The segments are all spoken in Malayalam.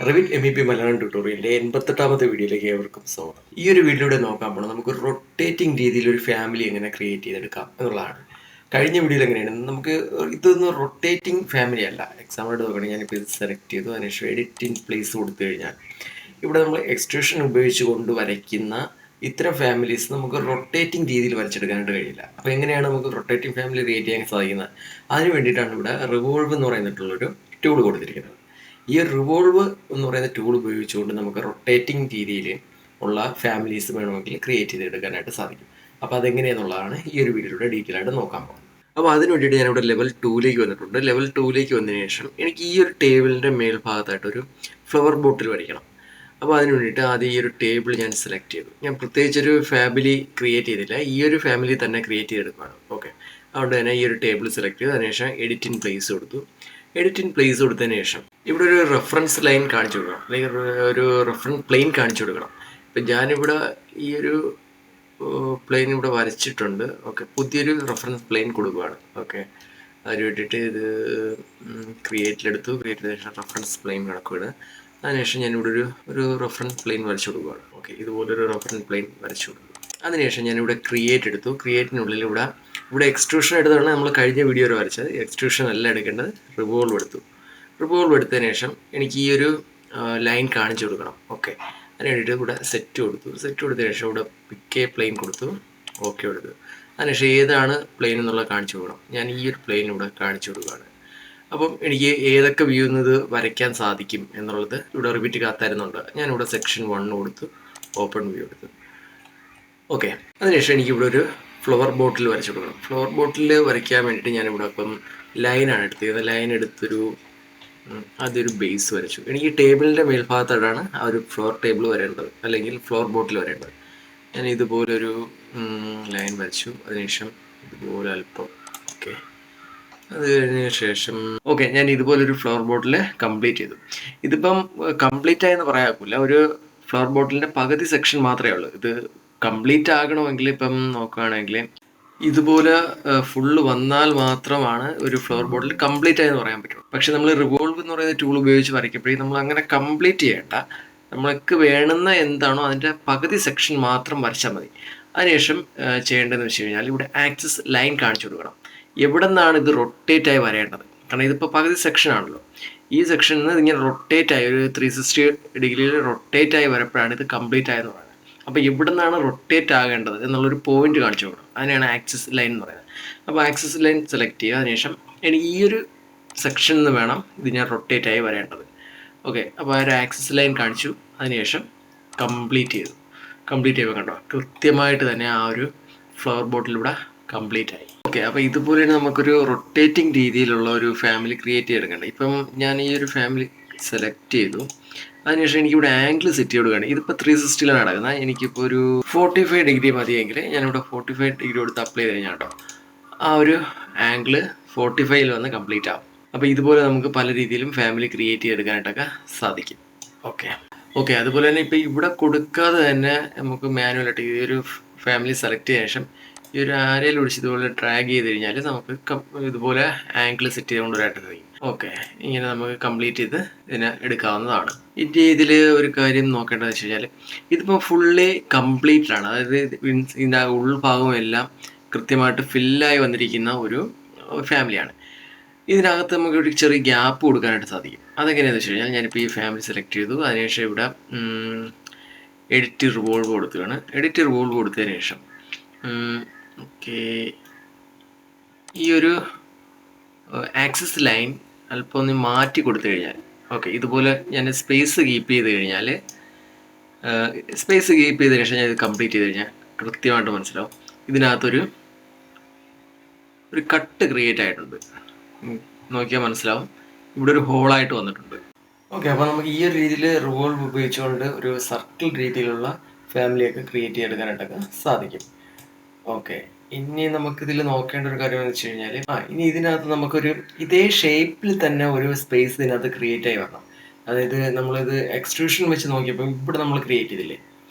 Revit MEP മലയാളം ട്യൂട്ടോറിയലിൻ്റെ 88ാമത്തെ വീഡിയോയിലേക്ക് ഏവർക്കും സ്വാഗതം. ഈ ഒരു വീഡിയോയിലൂടെ നോക്കാൻ പോകണം നമുക്ക് റൊട്ടേറ്റിംഗ് രീതിയിൽ ഒരു ഫാമിലി എങ്ങനെ ക്രിയേറ്റ് ചെയ്തെടുക്കാം എന്നുള്ളതാണ്. കഴിഞ്ഞ വീഡിയോയിൽ എങ്ങനെയാണ് നമുക്ക് ഇതൊന്നും റൊട്ടേറ്റിംഗ് ഫാമിലി അല്ല. എക്സാമ്പിൾ നോക്കുകയാണെങ്കിൽ ഞാനിപ്പോൾ ഇത് സെലക്ട് ചെയ്തു, അതിനുശേഷം എഡിറ്റ് ഇൻ പ്ലേസ് കൊടുത്തു കഴിഞ്ഞാൽ ഇവിടെ നമ്മൾ എക്സ്ട്രൂഷൻ ഉപയോഗിച്ചുകൊണ്ട് വരയ്ക്കുന്ന ഇത്തരം ഫാമിലീസ് നമുക്ക് റൊട്ടേറ്റിംഗ് രീതിയിൽ വരച്ചെടുക്കാനായിട്ട് കഴിയില്ല. അപ്പോൾ എങ്ങനെയാണ് നമുക്ക് റൊട്ടേറ്റിംഗ് ഫാമിലി ക്രിയേറ്റ് ചെയ്യാൻ സാധിക്കുന്നത്? അതിന് വേണ്ടിയിട്ടാണ് ഇവിടെ റിവോൾവ് എന്ന് പറഞ്ഞിട്ടുള്ളൊരു ടൂൾ കൊടുത്തിരിക്കുന്നത്. ഈ റിവോൾവ് എന്ന് പറയുന്ന ടൂൾ ഉപയോഗിച്ചുകൊണ്ട് നമുക്ക് റൊട്ടേറ്റിംഗ് രീതിയിൽ ഉള്ള ഫാമിലീസ് വേണമെങ്കിൽ ക്രിയേറ്റ് ചെയ്തെടുക്കാനായിട്ട് സാധിക്കും. അപ്പോൾ അതെങ്ങനെയാണെന്നുള്ളതാണ് ഈ ഒരു വീഡിയോയിലൂടെ ഡീറ്റെയിൽ ആയിട്ട് നോക്കാൻ പോകുന്നത്. അപ്പോൾ അതിന് വേണ്ടിയിട്ട് ഞാനിവിടെ ലെവൽ 2ലേക്ക് വന്നിട്ടുണ്ട്. ലെവൽ 2ലേക്ക് വന്നതിന് ശേഷം എനിക്ക് ഈ ഒരു ടേബിളിൻ്റെ മേൽഭാഗത്തായിട്ടൊരു ഫ്ലവർ ബോട്ടിൽ വരയ്ക്കണം. അപ്പോൾ അതിന് വേണ്ടിയിട്ട് ആദ്യം ഈ ഒരു ടേബിൾ ഞാൻ സെലക്ട് ചെയ്തു. ഞാൻ പ്രത്യേകിച്ചൊരു ഫാമിലി ക്രിയേറ്റ് ചെയ്തില്ല, ഈ ഒരു ഫാമിലി തന്നെ ക്രിയേറ്റ് ചെയ്തെടുക്കുകയാണ്. ഓക്കെ, അതുകൊണ്ട് തന്നെ ഈ ഒരു ടേബിൾ സെലക്ട് ചെയ്തു, അതിനുശേഷം എഡിറ്റ് ഇൻ പ്ലേസ് കൊടുത്തു. എഡിറ്റ് ഇൻ പ്ലേസ് കൊടുത്തതിന് ശേഷം ഇവിടെ ഒരു റെഫറൻസ് ലൈൻ കാണിച്ചു കൊടുക്കണം, അല്ലെങ്കിൽ ഒരു റെഫറൻസ് പ്ലെയിൻ കാണിച്ചു കൊടുക്കണം. ഇപ്പം ഞാനിവിടെ ഈ ഒരു പ്ലെയിൻ ഇവിടെ വരച്ചിട്ടുണ്ട്. ഓക്കെ, പുതിയൊരു റെഫറൻസ് പ്ലെയിൻ കൊടുക്കുകയാണ്. ഓക്കെ, അതിന് വേണ്ടിയിട്ട് ഇത് ക്രിയേറ്റിലെടുത്തു. ക്രിയേറ്റ് ചെയ്ത ശേഷം റെഫറൻസ് പ്ലെയിൻ കിടക്കുകയാണ്. അതിനുശേഷം ഞാനിവിടെ ഒരു റെഫറൻസ് പ്ലെയിൻ വരച്ചു കൊടുക്കുകയാണ്. ഓക്കെ, ഇതുപോലൊരു റെഫറൻസ് പ്ലെയിൻ വരച്ചു കൊടുക്കും. അതിനുശേഷം ഞാനിവിടെ ക്രിയേറ്റ് എടുത്തു. ക്രിയേറ്റിനുള്ളിൽ ഇവിടെ എക്സ്ട്രൂഷൻ എടുത്താണ് നമ്മൾ കഴിഞ്ഞ വീഡിയോയിൽ വരച്ചത്. എക്സ്ട്രൂഷൻ അല്ല എടുക്കേണ്ടത്, റിവോൾവ് എടുത്തു. റിവോൾവ് എടുത്തതിന് ശേഷം എനിക്ക് ഈ ഒരു ലൈൻ കാണിച്ചു കൊടുക്കണം. ഓക്കെ, അതിന് വേണ്ടിയിട്ട് ഇവിടെ സെറ്റ് കൊടുത്തു. സെറ്റ് കൊടുത്തതിന് ശേഷം ഇവിടെ പിക്ക് എ പ്ലെയിൻ കൊടുത്തു. ഓക്കെ കൊടുത്തു. അതിനുശേഷം ഏതാണ് പ്ലെയിൻ എന്നുള്ളത് കാണിച്ചു കൊടുക്കണം. ഞാൻ ഈ ഒരു പ്ലെയിൻ ഇവിടെ കാണിച്ചു കൊടുക്കുകയാണ്. അപ്പം എനിക്ക് ഏതൊക്കെ വ്യൂ ഇത് വരയ്ക്കാൻ സാധിക്കും എന്നുള്ളത് ഇവിടെ റിപ്പീറ്റ് കാത്തായിരുന്നുണ്ട്. ഞാനിവിടെ സെക്ഷൻ 1 കൊടുത്തു, ഓപ്പൺ വ്യൂ എടുത്തു. ഓക്കെ, അതിനുശേഷം എനിക്കിവിടെ ഒരു ഫ്ലവർ ബോട്ടിൽ വരച്ചു കൊടുക്കണം. ഫ്ലവർ ബോട്ടിൽ വരയ്ക്കാൻ വേണ്ടിയിട്ട് ഞാനിവിടെ ഇപ്പം ലൈനാണ് എടുത്തത്. ലൈൻ എടുത്തൊരു അതൊരു ബേസ് വരച്ചു. എനിക്ക് ടേബിളിൻ്റെ മേൽഭാഗത്തായിട്ടാണ് ആ ഒരു ഫ്ലോർ ടേബിൾ വരേണ്ടത്, അല്ലെങ്കിൽ ഫ്ലോർ ബോട്ടിൽ വരേണ്ടത്. ഞാൻ ഇതുപോലൊരു ലൈൻ വരച്ചു. അതിനുശേഷം ഇതുപോലെ അല്പം. ഓക്കെ, അത് കഴിഞ്ഞ ശേഷം ഞാൻ ഇതുപോലൊരു ഫ്ലവർ ബോട്ടിൽ കംപ്ലീറ്റ് ചെയ്തു. ഇതിപ്പം കംപ്ലീറ്റ് ആയെന്ന് പറയാക്കില്ല, ഒരു ഫ്ലവർ ബോട്ടിലിൻ്റെ പകുതി സെക്ഷൻ മാത്രമേ ഉള്ളൂ. ഇത് കംപ്ലീറ്റ് ആകണമെങ്കിൽ ഇപ്പം നോക്കുകയാണെങ്കിൽ ഇതുപോലെ ഫുള്ള് വന്നാൽ മാത്രമാണ് ഒരു ഫ്ലവർ ബോട്ടിൽ കംപ്ലീറ്റ് ആയെന്ന് പറയാൻ പറ്റുള്ളൂ. പക്ഷെ നമ്മൾ റിവോൾവ് എന്ന് പറയുന്ന ടൂൾ ഉപയോഗിച്ച് വരയ്ക്കുമ്പോഴേ നമ്മൾ അങ്ങനെ കംപ്ലീറ്റ് ചെയ്യേണ്ട, നമ്മൾക്ക് വേണ്ടുന്ന എന്താണോ അതിൻ്റെ പകുതി സെക്ഷൻ മാത്രം വരച്ചാൽ മതി. അതിനുശേഷം ചെയ്യേണ്ടതെന്ന് വെച്ച് കഴിഞ്ഞാൽ ഇവിടെ ആക്സിസ് ലൈൻ കാണിച്ചു കൊടുക്കണം. എവിടെ നിന്നാണ് ഇത് റൊട്ടേറ്റ് ആയി വരേണ്ടത്? കാരണം ഇതിപ്പോൾ പകുതി സെക്ഷൻ ആണല്ലോ. ഈ സെക്ഷനിൽ നിന്ന് ഇങ്ങനെ റൊട്ടേറ്റ് ആയി ഒരു 360 ഡിഗ്രിയിൽ റൊട്ടേറ്റ് ആയി വരപ്പോഴാണ് ഇത് കംപ്ലീറ്റ് ആയെന്ന് പറയുന്നത്. അപ്പോൾ ഇവിടെ നിന്നാണ് റൊട്ടേറ്റ് ആകേണ്ടത് എന്നുള്ളൊരു പോയിന്റ് കാണിച്ചു കൊടുക്കണം. അതിനെയാണ് ആക്സിസ് ലൈൻ എന്ന് പറയുന്നത്. അപ്പോൾ ആക്സിസ് ലൈൻ സെലക്ട് ചെയ്യുക. അതിനുശേഷം എനിക്ക് ഈ ഒരു സെക്ഷനിൽ നിന്ന് വേണം ഇത് ഞാൻ റൊട്ടേറ്റ് ആയി വരേണ്ടത്. ഓക്കെ, അപ്പോൾ ആ ഒരു ആക്സിസ് ലൈൻ കാണിച്ചു. അതിനുശേഷം കംപ്ലീറ്റ് ചെയ്തു. കംപ്ലീറ്റ് ചെയ്യുമ്പോൾ കണ്ടോ കൃത്യമായിട്ട് തന്നെ ആ ഒരു ഫ്ലവർ ബോട്ടിലൂടെ കംപ്ലീറ്റ് ആയി. ഓക്കെ, അപ്പോൾ ഇതുപോലെ നമുക്കൊരു റൊട്ടേറ്റിംഗ് രീതിയിലുള്ള ഒരു ഫാമിലി ക്രിയേറ്റ് ചെയ്തെടുക്കേണ്ടത്. ഇപ്പം ഞാൻ ഈ ഒരു ഫാമിലി സെലക്ട് ചെയ്തു. അതിനുശേഷം എനിക്കിവിടെ ആംഗിൾ സെറ്റ് ചെയ്ത് കൊടുക്കുകയാണ്. ഇതിപ്പോൾ 360ലാണ് നടക്കുന്നത്. എനിക്കിപ്പോൾ ഒരു 45 ഡിഗ്രി മതിയെങ്കിൽ ഞാനിവിടെ 45 ഡിഗ്രി കൊടുത്ത് അപ്ലൈ ചെയ്ത് കഴിഞ്ഞാൽ കേട്ടോ ആ ഒരു ആംഗിൾ 45ൽ വന്ന് കംപ്ലീറ്റ് ആവും. അപ്പോൾ ഇതുപോലെ നമുക്ക് പല രീതിയിലും ഫാമിലി ക്രിയേറ്റ് ചെയ്തെടുക്കാനായിട്ടൊക്കെ സാധിക്കും. ഓക്കെ, അതുപോലെ തന്നെ ഇപ്പോൾ ഇവിടെ കൊടുക്കാതെ തന്നെ നമുക്ക് മാനുവലായിട്ട് ഈ ഒരു ഫാമിലി സെലക്ട് ചെയ്ത ശേഷം ഈ ഒരു ആരയിൽ ഒഴിച്ച് ഇതുപോലെ ഡ്രാഗ് ചെയ്ത് കഴിഞ്ഞാൽ നമുക്ക് ഇതുപോലെ ആംഗിൾ സെറ്റ് ചെയ്ത് കൊണ്ടുവരാനായിട്ട് കഴിയും. ഓക്കെ, ഇങ്ങനെ നമുക്ക് കംപ്ലീറ്റ് ചെയ്ത് ഇതിനെ എടുക്കാവുന്നതാണ്. ഇതിൽ ഒരു കാര്യം നോക്കേണ്ടതെന്ന് വെച്ച് കഴിഞ്ഞാൽ ഇതിപ്പോൾ ഫുള്ളി കംപ്ലീറ്റഡാണ്. അതായത് ഇതിൻ്റെ ഉൾഭാഗം എല്ലാം കൃത്യമായിട്ട് ഫില്ലായി വന്നിരിക്കുന്ന ഒരു ഫാമിലിയാണ്. ഇതിനകത്ത് നമുക്ക് ഒരു ചെറിയ ഗ്യാപ്പ് കൊടുക്കാനായിട്ട് സാധിക്കും. അതെങ്ങനെയാണെന്ന് വെച്ച് കഴിഞ്ഞാൽ ഞാനിപ്പോൾ ഈ ഫാമിലി സെലക്ട് ചെയ്തു. അതിനുശേഷം ഇവിടെ എഡിറ്റ് റിവോൾവ് കൊടുക്കുകയാണ്. എഡിറ്റ് റിവോൾവ് കൊടുത്തതിന് ശേഷം ഓക്കെ ഈ ഒരു ആക്സിസ് ലൈൻ അല്പം ഒന്ന് മാറ്റി കൊടുത്തു കഴിഞ്ഞാൽ ഓക്കെ ഇതുപോലെ ഞാൻ സ്പേസ് കീപ്പ് ചെയ്ത് കഴിഞ്ഞാൽ സ്പേസ് കീപ്പ് ചെയ്തതിന് ശേഷം ഞാൻ ഇത് കംപ്ലീറ്റ് ചെയ്ത് കഴിഞ്ഞാൽ കൃത്യമായിട്ട് മനസ്സിലാവും ഇതിനകത്തൊരു കട്ട് ക്രിയേറ്റ് ആയിട്ടുണ്ട്. നോക്കിയാൽ മനസ്സിലാവും ഇവിടെ ഒരു ഹോളായിട്ട് വന്നിട്ടുണ്ട്. ഓക്കെ, അപ്പോൾ നമുക്ക് ഈ ഒരു രീതിയിൽ റിവോൾവ് ഉപയോഗിച്ചുകൊണ്ട് ഒരു സർക്കിൾ രീതിയിലുള്ള ഫാമിലിയൊക്കെ ക്രിയേറ്റ് ചെയ്തെടുക്കാനായിട്ടൊക്കെ സാധിക്കും. ഓക്കെ, ഇനി നമുക്കിതിൽ നോക്കേണ്ട ഒരു കാര്യം എന്ന് വെച്ച് കഴിഞ്ഞാൽ ഇനി ഇതിനകത്ത് നമുക്കൊരു ഇതേ ഷേപ്പിൽ തന്നെ ഒരു സ്പേസ് ഇതിനകത്ത് ക്രിയേറ്റ് ആയി വരണം. അതായത് നമ്മളിത് എക്സ്ട്രൂഷൻ വെച്ച് നോക്കിയപ്പോൾ ഇവിടെ നമ്മൾ ക്രിയേറ്റ് ചെയ്തില്ലേ,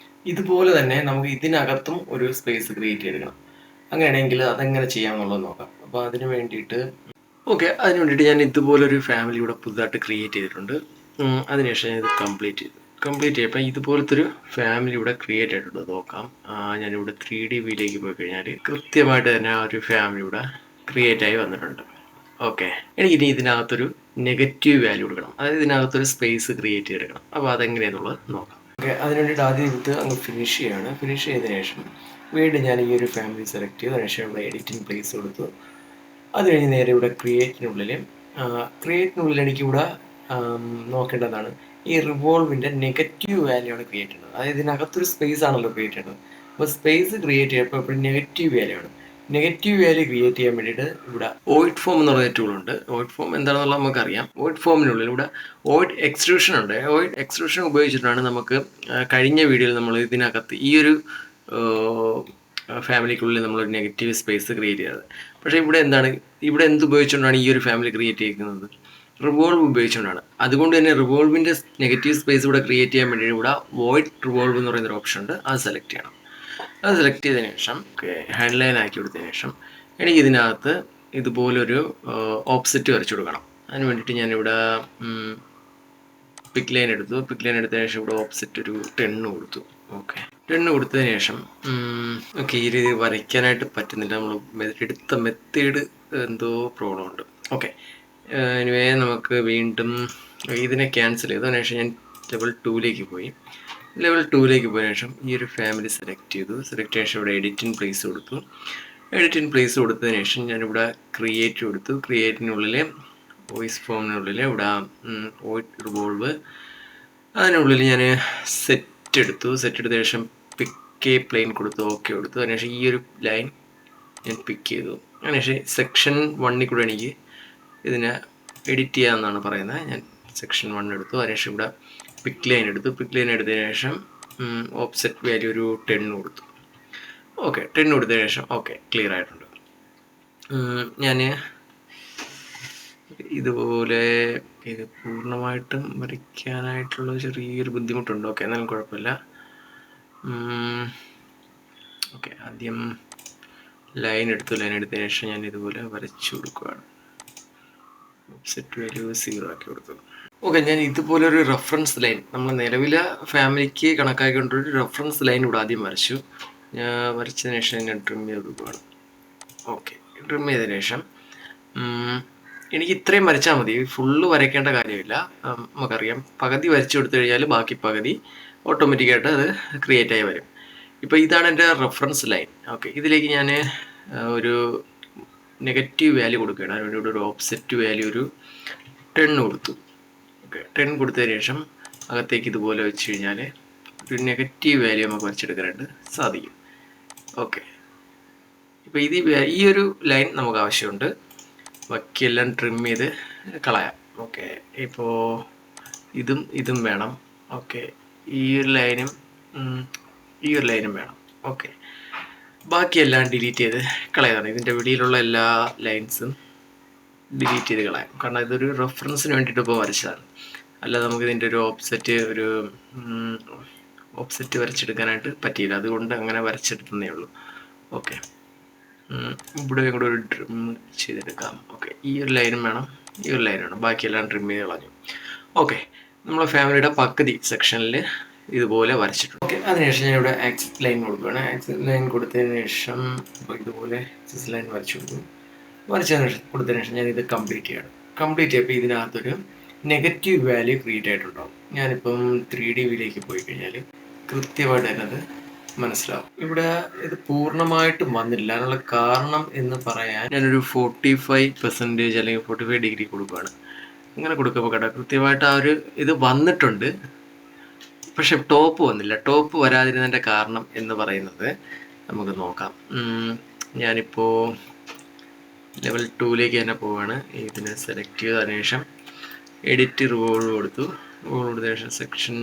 ഇതുപോലെ തന്നെ നമുക്ക് ഇതിനകത്തും ഒരു സ്പേസ് ക്രിയേറ്റ് ചെയ്തെടുക്കണം. അങ്ങനെയാണെങ്കിൽ അതെങ്ങനെ ചെയ്യാമെന്നുള്ളത് നോക്കാം. അപ്പോൾ അതിന് വേണ്ടിയിട്ട് ഞാൻ ഇതുപോലൊരു ഫാമിലി ഇവിടെ പുതുതായിട്ട് ക്രിയേറ്റ് ചെയ്തിട്ടുണ്ട്. അതിനുശേഷം ഞാൻ ഇത് കംപ്ലീറ്റ് ചെയ്തപ്പോൾ ഇതുപോലത്തെ ഒരു ഫാമിലി ഇവിടെ ക്രിയേറ്റ് ആയിട്ടുണ്ട്. നോക്കാം. ഞാനിവിടെ 3D വ്യൂയിലേക്ക് പോയി കഴിഞ്ഞാൽ കൃത്യമായിട്ട് തന്നെ ആ ഒരു ഫാമിലി ഇവിടെ ക്രിയേറ്റ് ആയി വന്നിട്ടുണ്ട്. ഓക്കെ, എനിക്കിനി ഇതിനകത്തൊരു നെഗറ്റീവ് വാല്യൂ കൊടുക്കണം, അതായത് ഇതിനകത്തൊരു സ്പേസ് ക്രിയേറ്റ് ചെയ്തെടുക്കണം. അപ്പോൾ അതെങ്ങനെയാണെന്നുള്ളത് നോക്കാം. ഓക്കെ, അതിന് വേണ്ടിയിട്ട് ആദ്യം ഇത് അങ്ങ് ഫിനിഷ് ചെയ്യാണ്. ഫിനിഷ് ചെയ്തതിന് ശേഷം വീണ്ടും ഞാൻ ഈ ഒരു ഫാമിലി സെലക്ട് ചെയ്തു. അതിനുശേഷം ഇവിടെ എഡിറ്റിംഗ് പ്ലേസ് കൊടുത്തു. അത് കഴിഞ്ഞ് നേരെ ഇവിടെ ക്രിയേറ്റിനുള്ളിൽ എനിക്കിവിടെ നോക്കേണ്ടതാണ് ഈ റിവോൾവിൻ്റെ നെഗറ്റീവ് വാല്യൂ ആണ് ക്രിയേറ്റ് ചെയ്യുന്നത്. അതായത് ഇതിനകത്തൊരു സ്പേസ് ആണല്ലോ ക്രിയേറ്റ് ചെയ്യുന്നത്. അപ്പോൾ സ്പേസ് ക്രിയേറ്റ് ചെയ്യുമ്പോൾ എപ്പോഴും നെഗറ്റീവ് വാല്യൂ ആണ്. നെഗറ്റീവ് വാല്യൂ ക്രിയേറ്റ് ചെയ്യാൻ വേണ്ടിയിട്ട് ഇവിടെ വോയിഡ് ഫോം എന്ന് പറയുന്ന ടൂളുണ്ട്. വോയിഡ് ഫോം എന്താണെന്നുള്ളത് നമുക്കറിയാം. വോയിഡ് ഫോമിനുള്ളിൽ ഇവിടെ വോയിഡ് എക്സ്ട്രൂഷൻ ഉണ്ട്. വോയിഡ് എക്സ്ട്രൂഷൻ ഉപയോഗിച്ചിട്ടാണ് നമുക്ക് കഴിഞ്ഞ വീഡിയോയിൽ നമ്മൾ ഇതിനകത്ത് ഈ ഒരു ഫാമിലിക്കുള്ളിൽ നമ്മളൊരു നെഗറ്റീവ് സ്പേസ് ക്രിയേറ്റ് ചെയ്തത്. പക്ഷേ ഇവിടെ എന്തുപയോഗിച്ചുകൊണ്ടാണ് ഈ ഒരു ഫാമിലി ക്രിയേറ്റ് ചെയ്യുന്നത്? റിവോൾവ് ഉപയോഗിച്ചുകൊണ്ടാണ്. അതുകൊണ്ട് തന്നെ റിവോൾവിൻ്റെ നെഗറ്റീവ് സ്പേസ് ഇവിടെ ക്രിയേറ്റ് ചെയ്യാൻ വേണ്ടി ഇവിടെ വോയിഡ് റിവോൾവ് എന്ന് പറയുന്നൊരു ഓപ്ഷൻ ഉണ്ട്. അത് സെലക്ട് ചെയ്യണം. അത് സെലക്ട് ചെയ്തതിന് ശേഷം ഹെഡ്ലൈൻ ആക്കി കൊടുത്തതിന് ശേഷം എനിക്ക് ഇതിനകത്ത് ഇതുപോലൊരു ഓപ്സെറ്റ് വരച്ചു കൊടുക്കണം. അതിന് വേണ്ടിയിട്ട് ഞാനിവിടെ പിക്ക് ലൈൻ എടുത്തു. പിക്ക് ലൈൻ എടുത്തതിന് ശേഷം ഇവിടെ ഓപ്സെറ്റ് ഒരു 10 കൊടുത്തു. ഓക്കെ, 10 കൊടുത്തതിന് ശേഷം ഓക്കെ, ഈ രീതി വരയ്ക്കാനായിട്ട് പറ്റുന്നില്ല. നമ്മൾ എടുത്ത മെത്തേഡ് എന്തോ പ്രോബ്ലം ഉണ്ട്. ഓക്കെ, എനിവേ നമുക്ക് വീണ്ടും ഇതിനെ ക്യാൻസൽ ചെയ്തു. അതിനുശേഷം ഞാൻ ലെവൽ 2ലേക്ക് പോയി. ലെവൽ 2ലേക്ക് പോയതിനു ശേഷം ഈ ഒരു ഫാമിലി സെലക്ട് ചെയ്തു. സെലക്ട് ചെയ്ത ശേഷം ഇവിടെ എഡിറ്റിംഗ് പ്ലേസ് കൊടുത്തു. എഡിറ്റിംഗ് പ്ലേസ് കൊടുത്തതിന് ശേഷം ഞാനിവിടെ ക്രിയേറ്റ് കൊടുത്തു. ക്രിയേറ്റിനുള്ളിൽ വോയിസ് ഫോമിനുള്ളിൽ ഇവിടെ വോയിഡ് റിവോൾവ്, അതിനുള്ളിൽ ഞാൻ സെറ്റ് എടുത്തതിന് ശേഷം പിക്ക് പ്ലെയിൻ കൊടുത്തു. ഓക്കെ കൊടുത്തു. അതിനുശേഷം ഈ ഒരു ലൈൻ ഞാൻ പിക്ക് ചെയ്തു. അതിനുശേഷം സെക്ഷൻ 1ൽ കൂടെ എനിക്ക് ഇതിനെ എഡിറ്റ് ചെയ്യാമെന്നാണ് പറയുന്നത്. ഞാൻ സെക്ഷൻ 1 എടുത്തു. അതിനുശേഷം ഇവിടെ പിക്ക് ലൈൻ എടുത്തു. പിക്ക് ലൈൻ എടുത്തതിന് ശേഷം ഓപ്സെറ്റ് വാല്യൂ ഒരു 10 കൊടുത്തു. ഓക്കെ, 10 കൊടുത്തതിന് ശേഷം ഓക്കെ, ക്ലിയർ ആയിട്ടുണ്ട്. ഞാൻ ഇതുപോലെ ഇത് പൂർണ്ണമായിട്ടും വരയ്ക്കാനായിട്ടുള്ള ചെറിയൊരു ബുദ്ധിമുട്ടുണ്ട്. ഓക്കെ, എന്നാലും കുഴപ്പമില്ല. ഓക്കെ, ആദ്യം ലൈൻ എടുത്തതിന് ശേഷം ഞാൻ ഇതുപോലെ വരച്ചു കൊടുക്കുകയാണ്. സെറ്റ് വാല്യൂ 0 ആക്കി കൊടുത്തു. ഓക്കെ, ഞാൻ ഇതുപോലൊരു റെഫറൻസ് ലൈൻ നമ്മൾ നിലവിലെ ഫാമിലിക്ക് കണക്കാക്കിക്കൊണ്ടൊരു റെഫറൻസ് ലൈൻ ഇവിടെ ആദ്യം വരച്ചു. ഞാൻ വരച്ചതിന് ശേഷം ഞാൻ ട്രിം ചെയ്ത് കൊടുക്കുകയാണ്. ഓക്കെ, ട്രിം ചെയ്തതിന് ശേഷം എനിക്ക് ഇത്രയും വരച്ചാൽ മതി. ഫുള്ള് വരയ്ക്കേണ്ട കാര്യമില്ല. നമുക്കറിയാം, പകുതി വരച്ചു കൊടുത്തു കഴിഞ്ഞാൽ ബാക്കി പകുതി ഓട്ടോമാറ്റിക്കായിട്ട് അത് ക്രിയേറ്റ് ആയി വരും. ഇപ്പോൾ ഇതാണ് എൻ്റെ റെഫറൻസ് ലൈൻ. ഓക്കെ, ഇതിലേക്ക് ഞാൻ ഒരു നെഗറ്റീവ് വാല്യൂ കൊടുക്കുകയാണ്. അതിനുവേണ്ടി ഇവിടെ ഒരു ഓപ്സെറ്റ് വാല്യൂ ഒരു 10 കൊടുത്തു. ഓക്കെ, 10 കൊടുത്തതിന് ശേഷം അകത്തേക്ക് ഇതുപോലെ വെച്ച് കഴിഞ്ഞാൽ ഒരു നെഗറ്റീവ് വാല്യൂ നമുക്ക് വരച്ചെടുക്കാനായിട്ട് സാധിക്കും. ഓക്കെ, ഇപ്പോൾ ഈ ഒരു ലൈൻ നമുക്ക് ആവശ്യമുണ്ട്. ബാക്കിയെല്ലാം ട്രിം ചെയ്ത് കളയാം. ഓക്കെ, ഇപ്പോൾ ഇതും വേണം. ഓക്കെ, ഈ ഒരു ലൈനും വേണം. ഓക്കെ, ബാക്കിയെല്ലാം ഡിലീറ്റ് ചെയ്ത് കളയാതാണ്. ഇതിൻ്റെ വെളിയിലുള്ള എല്ലാ ലൈൻസും ഡിലീറ്റ് ചെയ്ത് കളയാം. കാരണം ഇതൊരു റെഫറൻസിന് വേണ്ടിയിട്ട് ഇപ്പോൾ വരച്ചതാണ്. അല്ലാതെ നമുക്കിതിൻ്റെ ഒരു ഓപ്സെറ്റ് വരച്ചെടുക്കാനായിട്ട് പറ്റിയില്ല. അതുകൊണ്ട് അങ്ങനെ വരച്ചെടുത്തതേ ഉള്ളൂ. ഓക്കെ, ഇവിടെ കൂടെ ഒരു ട്രിം ചെയ്തെടുക്കാം. ഓക്കെ, ഈ ഒരു ലൈനും വേണം, ഈ ഒരു ലൈനും വേണം. ബാക്കിയെല്ലാം ട്രിം ചെയ്ത് കളഞ്ഞു. ഓക്കെ, നമ്മളെ ഫാമിലിയുടെ പകുതി സെക്ഷനിൽ ഇതുപോലെ വരച്ചിട്ടുണ്ട്. ഓക്കെ, അതിനുശേഷം ഞാൻ ഇവിടെ ആക്സിസ് ലൈൻ കൊടുക്കുകയാണ്. ആക്സിസ് ലൈൻ കൊടുത്തതിന് ശേഷം ഇതുപോലെ ആക്സിസ് ലൈൻ വരച്ചു കൊടുത്തതിന് ശേഷം ഞാൻ ഇത് കംപ്ലീറ്റ് ചെയ്യണം. കംപ്ലീറ്റ് ചെയ്യപ്പോൾ ഇതിനകത്തൊരു നെഗറ്റീവ് വാല്യൂ ക്രിയേറ്റ് ആയിട്ടുണ്ടാവും. ഞാനിപ്പം 3D വ്യൂയിലേക്ക് പോയി കഴിഞ്ഞാൽ കൃത്യമായിട്ട് അതിനത് മനസ്സിലാവും. ഇവിടെ ഇത് പൂർണ്ണമായിട്ടും വന്നില്ല. അതിനുള്ള കാരണം എന്ന് പറയാൻ ഞാനൊരു 45% അല്ലെങ്കിൽ 45 ഡിഗ്രി കൊടുക്കുകയാണ്. ഇങ്ങനെ കൊടുക്കുമ്പോൾ കേട്ടോ കൃത്യമായിട്ട് ആ ഒരു ഇത് വന്നിട്ടുണ്ട്. പക്ഷെ ടോപ്പ് വന്നില്ല. ടോപ്പ് വരാതിരുന്നതിൻ്റെ കാരണം എന്ന് പറയുന്നത് നമുക്ക് നോക്കാം. ഞാനിപ്പോൾ ലെവൽ 2ലേക്ക് തന്നെ പോവുകയാണ്. ഇതിനെ സെലക്ട് ചെയ്തതിന് ശേഷം എഡിറ്റ് റിവോൾവ് കൊടുത്തതിന് ശേഷം സെക്ഷൻ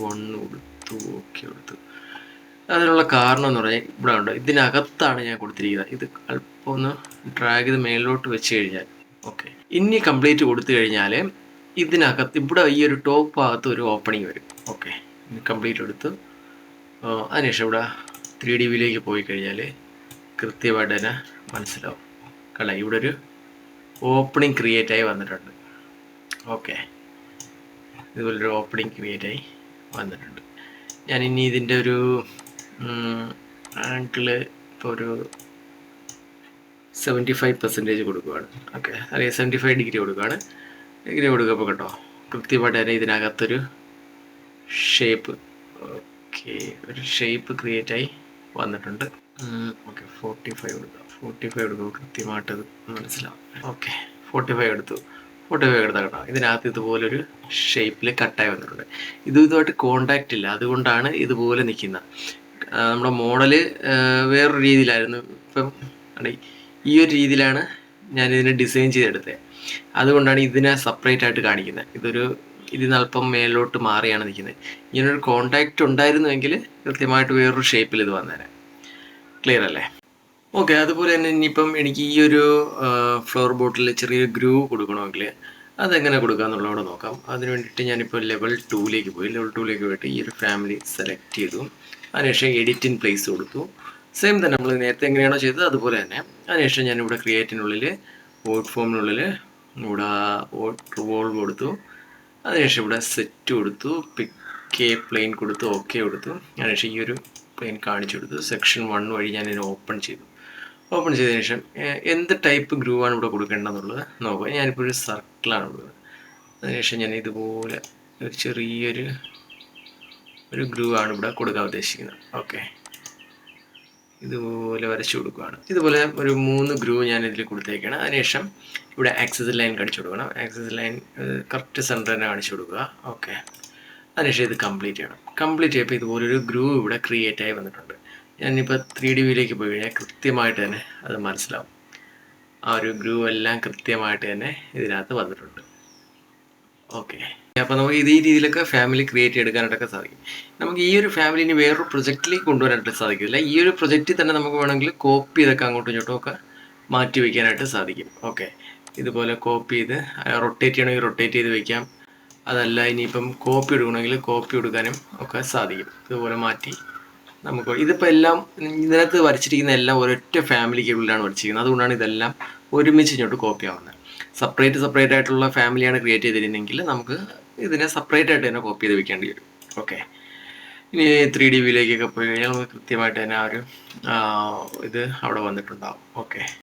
1 കൊടുത്തു. ഓക്കെ കൊടുത്തു. അതിനുള്ള കാരണം എന്ന് പറഞ്ഞാൽ ഇവിടെ ഉണ്ട്, ഇതിനകത്താണ് ഞാൻ കൊടുത്തിരിക്കുന്നത്. ഇത് അല്പം ഒന്ന് ഡ്രാഗ് ചെയ്ത് മേലോട്ട് വെച്ച് കഴിഞ്ഞാൽ ഓക്കെ, ഇനി കംപ്ലീറ്റ് കൊടുത്തു കഴിഞ്ഞാൽ ഇതിനകത്ത് ഇവിടെ ഈ ഒരു ടോപ്പ് ഭാഗത്ത് ഒരു ഓപ്പണിങ് വരും. ഓക്കെ, കംപ്ലീറ്റ് എടുത്ത് അതിനുശേഷം ഇവിടെ 3D വ്യൂയിലേക്ക് പോയി കഴിഞ്ഞാൽ കൃത്യമായിട്ട് തന്നെ മനസ്സിലാവും. കാരണം ഇവിടെ ഒരു ഓപ്പണിങ് ക്രിയേറ്റ് ആയി വന്നിട്ടുണ്ട്. ഓക്കെ, ഇതുപോലൊരു ഓപ്പണിങ് ക്രിയേറ്റായി വന്നിട്ടുണ്ട്. ഞാനിനി ഇതിൻ്റെ ഒരു ആംഗിള് ഇപ്പോൾ ഒരു 75% കൊടുക്കുകയാണ്. ഓക്കെ, അല്ലെങ്കിൽ 75 ഡിഗ്രി കൊടുക്കുകയാണ്. ഡിഗ്രി കൊടുക്കുമ്പോൾ കേട്ടോ കൃത്യമായിട്ട് തന്നെ ഇതിനകത്തൊരു ഷേപ്പ്, ഓക്കെ, ഒരു ഷേപ്പ് ക്രിയേറ്റായി വന്നിട്ടുണ്ട്. ഓക്കെ, 45 കൊടുക്കുക. 45 കൊടുക്കുമ്പോൾ കൃത്യമായിട്ടത് മനസ്സിലാവും. ഓക്കെ, 45 എടുത്തു. 45 എടുത്താൽ കേട്ടോ ഇതിനകത്ത് ഇതുപോലൊരു ഷേപ്പിൽ കട്ടായി വന്നിട്ടുണ്ട്. ഇതുമായിട്ട് കോണ്ടാക്റ്റ് ഇല്ല, അതുകൊണ്ടാണ് ഇതുപോലെ നിൽക്കുന്നത്. നമ്മുടെ മോഡല് വേറൊരു രീതിയിലായിരുന്നു. ഇപ്പം ഈ ഒരു രീതിയിലാണ് ഞാനിതിനെ ഡിസൈൻ ചെയ്തെടുത്തത്. അതുകൊണ്ടാണ് ഇതിനെ സെപ്പറേറ്റ് ആയിട്ട് കാണിക്കുന്നത്. ഇതിന് അല്പം മേലോട്ട് മാറിയാണ് നിൽക്കുന്നത്. ഇങ്ങനൊരു കോണ്ടാക്റ്റ് ഉണ്ടായിരുന്നുവെങ്കിൽ കൃത്യമായിട്ട് വേറൊരു ഷേപ്പിൽ ഇത് വന്നേനെ. ക്ലിയർ അല്ലേ? ഓക്കെ, അതുപോലെ തന്നെ ഇനിയിപ്പം എനിക്ക് ഈ ഒരു ഫ്ലവർ ബോട്ടിൽ ചെറിയൊരു ഗ്രൂവ് കൊടുക്കണമെങ്കിൽ അതെങ്ങനെ കൊടുക്കാമെന്നുള്ളതോടെ നോക്കാം. അതിന് വേണ്ടിയിട്ട് ഞാനിപ്പോൾ ലെവൽ 2ലേക്ക് പോയി. ലെവൽ 2ലേക്ക് പോയിട്ട് ഈ ഒരു ഫാമിലി സെലക്ട് ചെയ്തു. അതിനുശേഷം എഡിറ്റ് ഇൻ പ്ലേസ് കൊടുത്തു. സെയിം തന്നെ നമ്മൾ നേരത്തെ എങ്ങനെയാണോ ചെയ്തത് അതുപോലെ തന്നെ. അതിനുശേഷം ഞാനിവിടെ ക്രിയേറ്റിനുള്ളിൽ വോട്ട് ഫോമിനുള്ളിൽ ഇവിടെ റിവോൾവ് കൊടുത്തു. അതിനുശേഷം ഇവിടെ സെറ്റ് കൊടുത്തു, പിക്ക് പ്ലെയിൻ കൊടുത്തു, ഓക്കെ കൊടുത്തു. അതിനുശേഷം ഈ ഒരു പ്ലെയിൻ കാണിച്ചു കൊടുത്തു. സെക്ഷൻ 1 വഴി ഞാനിതിനെ ഓപ്പൺ ചെയ്തു. ഓപ്പൺ ചെയ്തതിന് ശേഷം എന്ത് ടൈപ്പ് ഗ്രൂവാണ് ഇവിടെ കൊടുക്കേണ്ടതെന്നുള്ളത് നോക്കുക. ഞാനിപ്പോൾ ഒരു സർക്കിളാണ് കൊടുക്കുന്നത്. അതിനുശേഷം ഞാൻ ഇതുപോലെ ഒരു ചെറിയൊരു ഗ്രൂവാണ് ഇവിടെ കൊടുക്കാൻ ഉദ്ദേശിക്കുന്നത്. ഓക്കെ, ഇതുപോലെ വരച്ചു കൊടുക്കുകയാണ്. ഇതുപോലെ ഒരു 3 ഗ്രൂവ് ഞാൻ ഇതിൽ കൊടുത്തേക്കാണ്. അതിനുശേഷം ഇവിടെ ആക്സസ് ലൈൻ കാണിച്ചു കൊടുക്കണം. ആക്സസ് ലൈൻ കറക്റ്റ് സെൻറ്റർ തന്നെ കാണിച്ചു കൊടുക്കുക. ഓക്കെ, അതിനുശേഷം ഇത് കംപ്ലീറ്റ് ചെയ്യണം. കംപ്ലീറ്റ് ചെയ്യുമ്പോൾ ഇതുപോലൊരു ഗ്രൂവ് ഇവിടെ ക്രിയേറ്റ് ആയി വന്നിട്ടുണ്ട്. ഞാനിപ്പോൾ 3D വ്യൂയിലേക്ക് പോയി കഴിഞ്ഞാൽ കൃത്യമായിട്ട് തന്നെ അത് മനസ്സിലാവും. ആ ഒരു ഗ്രൂവ് എല്ലാം കൃത്യമായിട്ട് തന്നെ ഇതിനകത്ത് വന്നിട്ടുണ്ട്. ഓക്കെ, അപ്പോൾ നമുക്ക് ഈ രീതിയിലൊക്കെ ഫാമിലി ക്രിയേറ്റ് ചെയ്തെടുക്കാനായിട്ടൊക്കെ സാധിക്കും. നമുക്ക് ഈ ഒരു ഫാമിലിനെ വേറൊരു പ്രൊജക്റ്റിലേക്ക് കൊണ്ടുവരാനായിട്ട് സാധിക്കില്ല. ഈ ഒരു പ്രൊജക്റ്റിൽ തന്നെ നമുക്ക് വേണമെങ്കിൽ കോപ്പി ചെയ്തൊക്കെ അങ്ങോട്ടും ഇങ്ങോട്ടും ഒക്കെ മാറ്റി വയ്ക്കാനായിട്ട് സാധിക്കും. ഓക്കെ, ഇതുപോലെ കോപ്പി ചെയ്ത് റൊട്ടേറ്റ് ചെയ്യണമെങ്കിൽ റൊട്ടേറ്റ് ചെയ്ത് വയ്ക്കാം. അതല്ല ഇനിയിപ്പം കോപ്പി എടുക്കണമെങ്കിൽ കോപ്പി എടുക്കാനും ഒക്കെ സാധിക്കും. ഇതുപോലെ മാറ്റി നമുക്ക് ഇതിപ്പോൾ എല്ലാം ഇതിനകത്ത് വരച്ചിരിക്കുന്ന എല്ലാം ഒരൊറ്റ ഫാമിലിക്കുള്ളിലാണ് വരച്ചിരിക്കുന്നത്. അതുകൊണ്ടാണ് ഇതെല്ലാം ഒരുമിച്ച് ഇങ്ങോട്ട് കോപ്പി ആവുന്നത്. സെപ്പറേറ്റ് ആയിട്ടുള്ള ഫാമിലിയാണ് ക്രിയേറ്റ് ചെയ്തിരുന്നെങ്കിൽ നമുക്ക് ഇതിനെ സെപ്പറേറ്റ് ആയിട്ട് തന്നെ കോപ്പി ചെയ്ത് വെക്കേണ്ടി വരും. ഓക്കെ, ഇനി 3D വ്യൂയിലേക്കൊക്കെ പോയി കഴിഞ്ഞാൽ നമുക്ക് കൃത്യമായിട്ട് തന്നെ ആ ഒരു ഇത് അവിടെ വന്നിട്ടുണ്ടാവും. ഓക്കെ.